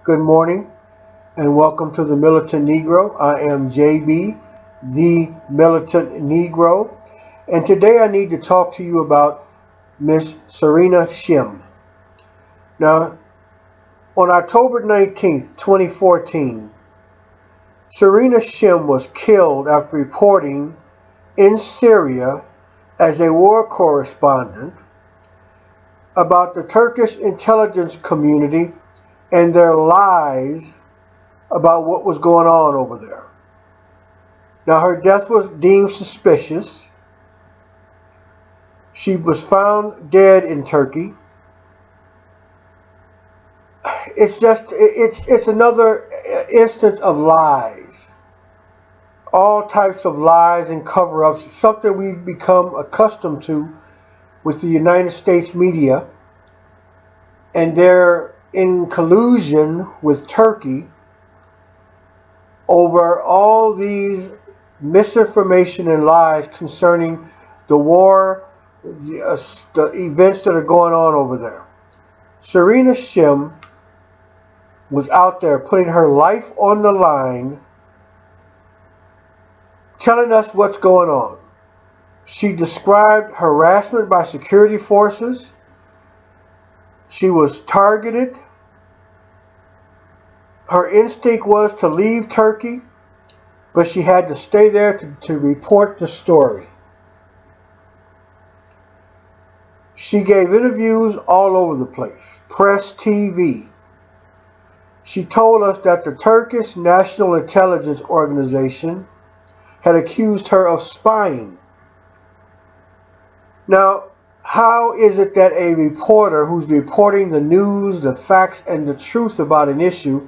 Good morning and welcome to the Militant Negro. I am JB, the Militant Negro, and today I need to talk to you about Miss Serena Shim. Now, on October 19th, 2014, Serena Shim was killed after reporting in Syria as a war correspondent about the Turkish intelligence community and their lies about what was going on over there. Now, her death was deemed suspicious. She was found dead in Turkey. It's another instance of lies. All types of lies and cover-ups, something we've become accustomed to with the United States media, and they're in collusion with Turkey over all these misinformation and lies concerning the war, the events that are going on over there. Serena Shim was out there putting her life on the line, telling us what's going on. She described harassment by security forces. She was targeted. Her instinct was to leave Turkey, but she had to stay there to report the story. She gave interviews all over the place, press, TV. She told us that the Turkish National Intelligence Organization had accused her of spying. Now, how is it that a reporter who's reporting the news, the facts, and the truth about an issue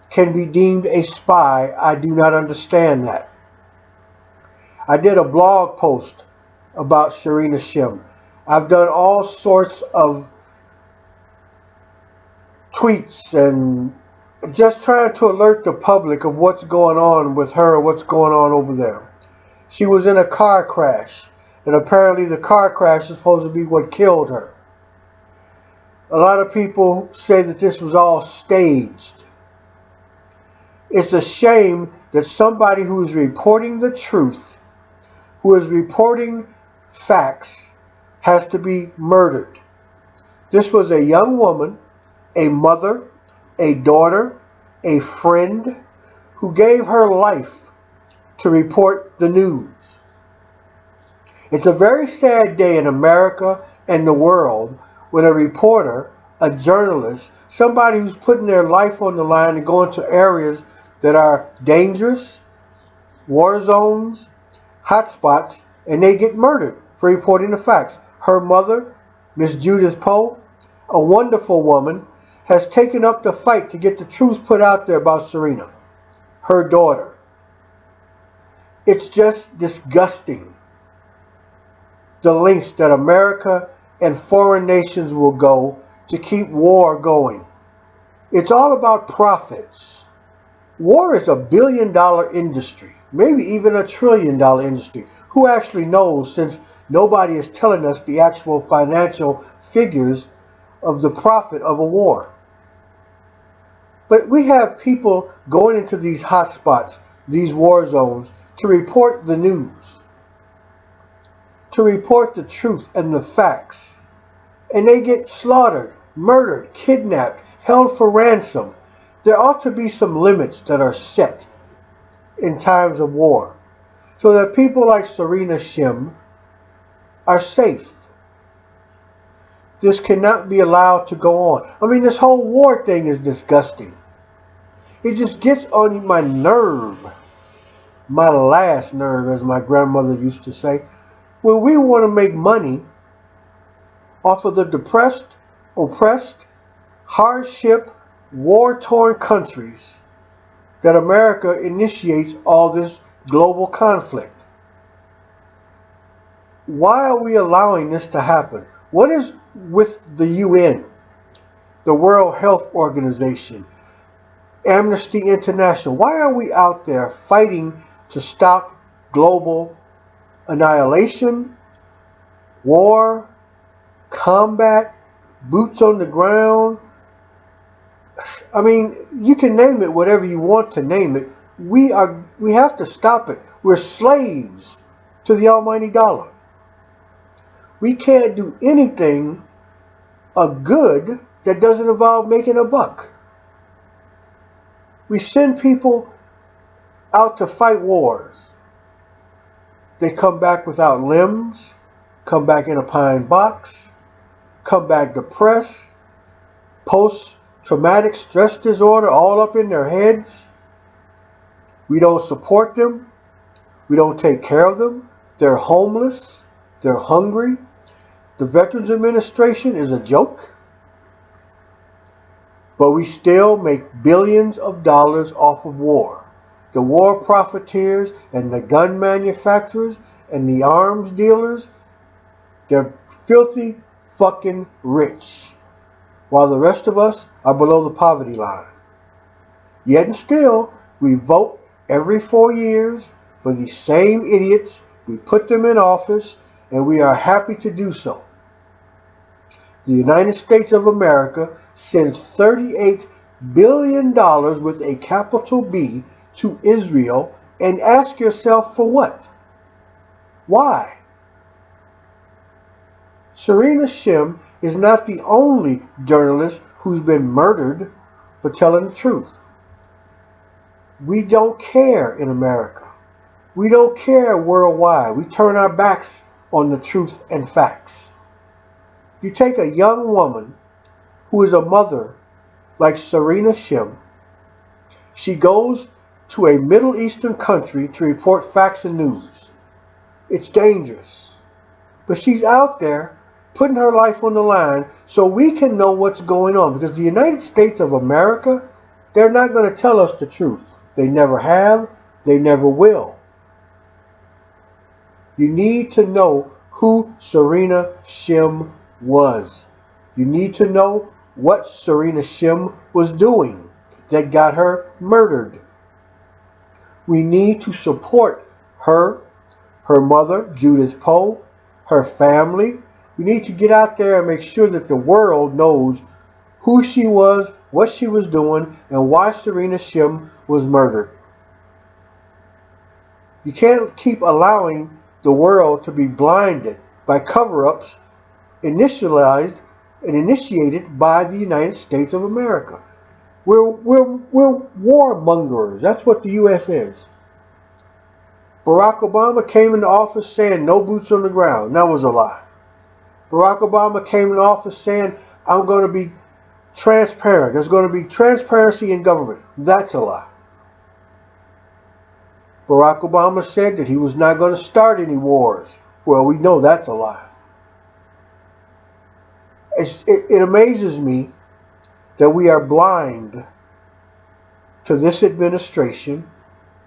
can be deemed a spy? I do not understand that. I did a blog post about Serena Shim. I've done all sorts of tweets and just trying to alert the public of what's going on with her, what's going on over there. She was in a car crash, and apparently the car crash is supposed to be what killed her. A lot of people say that this was all staged. It's a shame that somebody who is reporting the truth, who is reporting facts, has to be murdered. This was a young woman, a mother, a daughter, a friend, who gave her life to report the news. It's a very sad day in America and the world when a reporter, a journalist, somebody who's putting their life on the line and going to areas that are dangerous, war zones, hotspots, and they get murdered for reporting the facts. Her mother, Miss Judith Poe, a wonderful woman, has taken up the fight to get the truth put out there about Serena, her daughter. It's just disgusting, the lengths that America and foreign nations will go to keep war going. It's all about profits. War is $1 billion industry, maybe even $1 trillion industry. Who actually knows, since nobody is telling us the actual financial figures of the profit of a war? But we have people going into these hotspots, these war zones, to report the news, to report the truth and the facts. And they get slaughtered, murdered, kidnapped, held for ransom. There ought to be some limits that are set in times of war so that people like Serena Shim are safe. This cannot be allowed to go on. I mean, this whole war thing is disgusting. It just gets on my nerve, my last nerve, as my grandmother used to say. When we want to make money off of the depressed, oppressed, hardship, war-torn countries, that America initiates all this global conflict. Why are we allowing this to happen? What is with the UN, the World Health Organization, Amnesty International? Why are we out there fighting to stop global annihilation, war, combat, boots on the ground? I mean, you can name it whatever you want to name it. We have to stop it. We're slaves to the almighty dollar. We can't do anything of good that doesn't involve making a buck. We send people out to fight wars. They come back without limbs, come back in a pine box, come back depressed, post-traumatic stress disorder all up in their heads. We don't support them. We don't take care of them. They're homeless. They're hungry. The Veterans Administration is a joke. But we still make billions of dollars off of war. The war profiteers and the gun manufacturers and the arms dealers, they're filthy fucking rich, while the rest of us are below the poverty line. Yet and still, we vote every 4 years for these same idiots. We put them in office, and we are happy to do so. The United States of America sends $38 billion with a capital B to Israel, and ask yourself for what? Why? Serena Shim is not the only journalist who's been murdered for telling the truth. We don't care in America. We don't care worldwide. We turn our backs on the truth and facts. You take a young woman who is a mother like Serena Shim. She goes to a Middle Eastern country to report facts and news. It's dangerous. But she's out there putting her life on the line so we can know what's going on. Because the United States of America, they're not going to tell us the truth. They never have. They never will. You need to know who Serena Shim was. You need to know what Serena Shim was doing that got her murdered. We need to support her, her mother, Judith Poe, her family. We need to get out there and make sure that the world knows who she was, what she was doing, and why Serena Shim was murdered. You can't keep allowing the world to be blinded by cover-ups initiated by the United States of America. We're warmongers. That's what the U.S. is. Barack Obama came into office saying no boots on the ground. That was a lie. Barack Obama came into office saying, I'm going to be transparent. There's going to be transparency in government. That's a lie. Barack Obama said that he was not going to start any wars. Well, we know that's a lie. It amazes me that we are blind to this administration.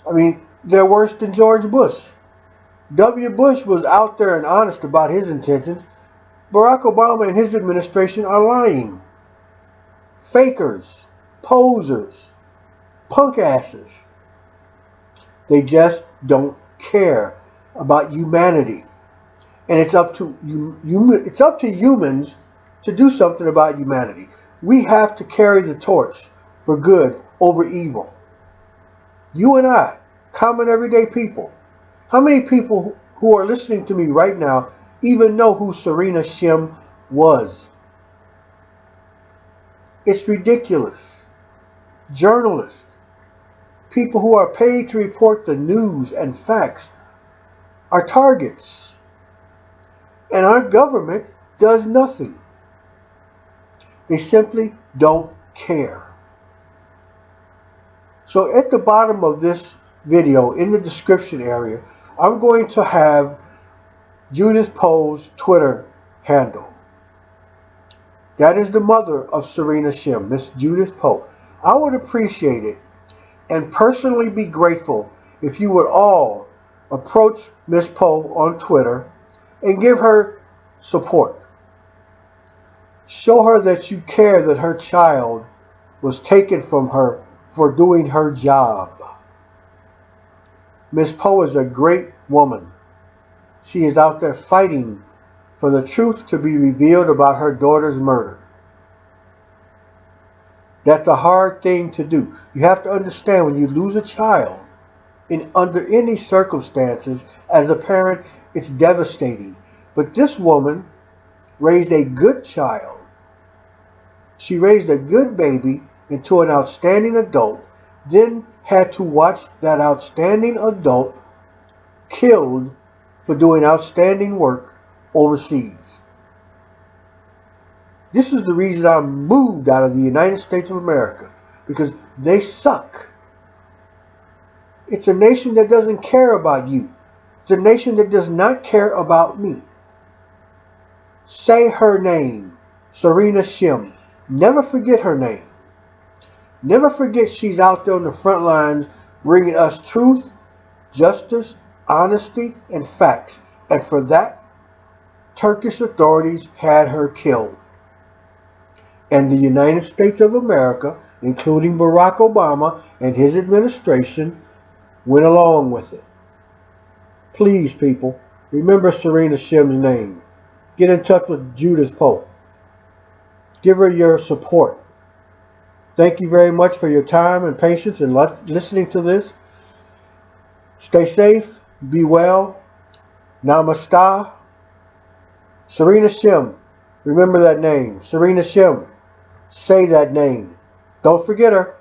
I mean, they're worse than George Bush. W. Bush was out there and honest about his intentions. Barack Obama and his administration are lying. Fakers, posers, punk asses. They just don't care about humanity. And it's up to humans to do something about humanity. We have to carry the torch for good over evil. You and I, common everyday people. How many people who are listening to me right now even know who Serena Shim was? It's ridiculous. Journalists, people who are paid to report the news and facts, are targets. And our government does nothing. They simply don't care. So at the bottom of this video, in the description area, I'm going to have Judith Poe's Twitter handle. That is the mother of Serena Shim, Miss Judith Poe. I would appreciate it and personally be grateful if you would all approach Miss Poe on Twitter and give her support. Show her that you care that her child was taken from her for doing her job. Miss Poe is a great woman. She is out there fighting for the truth to be revealed about her daughter's murder. That's a hard thing to do. You have to understand when you lose a child, under any circumstances, as a parent, it's devastating. But this woman raised a good child. She raised a good baby into an outstanding adult, then had to watch that outstanding adult killed for doing outstanding work overseas. This is the reason I moved out of the United States of America, because they suck. It's a nation that doesn't care about you. It's a nation that does not care about me. Say her name, Serena Shim. Never forget her name. Never forget she's out there on the front lines bringing us truth, justice, honesty, and facts. And for that, Turkish authorities had her killed. And the United States of America, including Barack Obama and his administration, went along with it. Please, people, remember Serena Shim's name. Get in touch with Judith Pope. Give her your support. Thank you very much for your time and patience in listening to this. Stay safe. Be well. Namaste. Serena Shim. Remember that name. Serena Shim. Say that name. Don't forget her.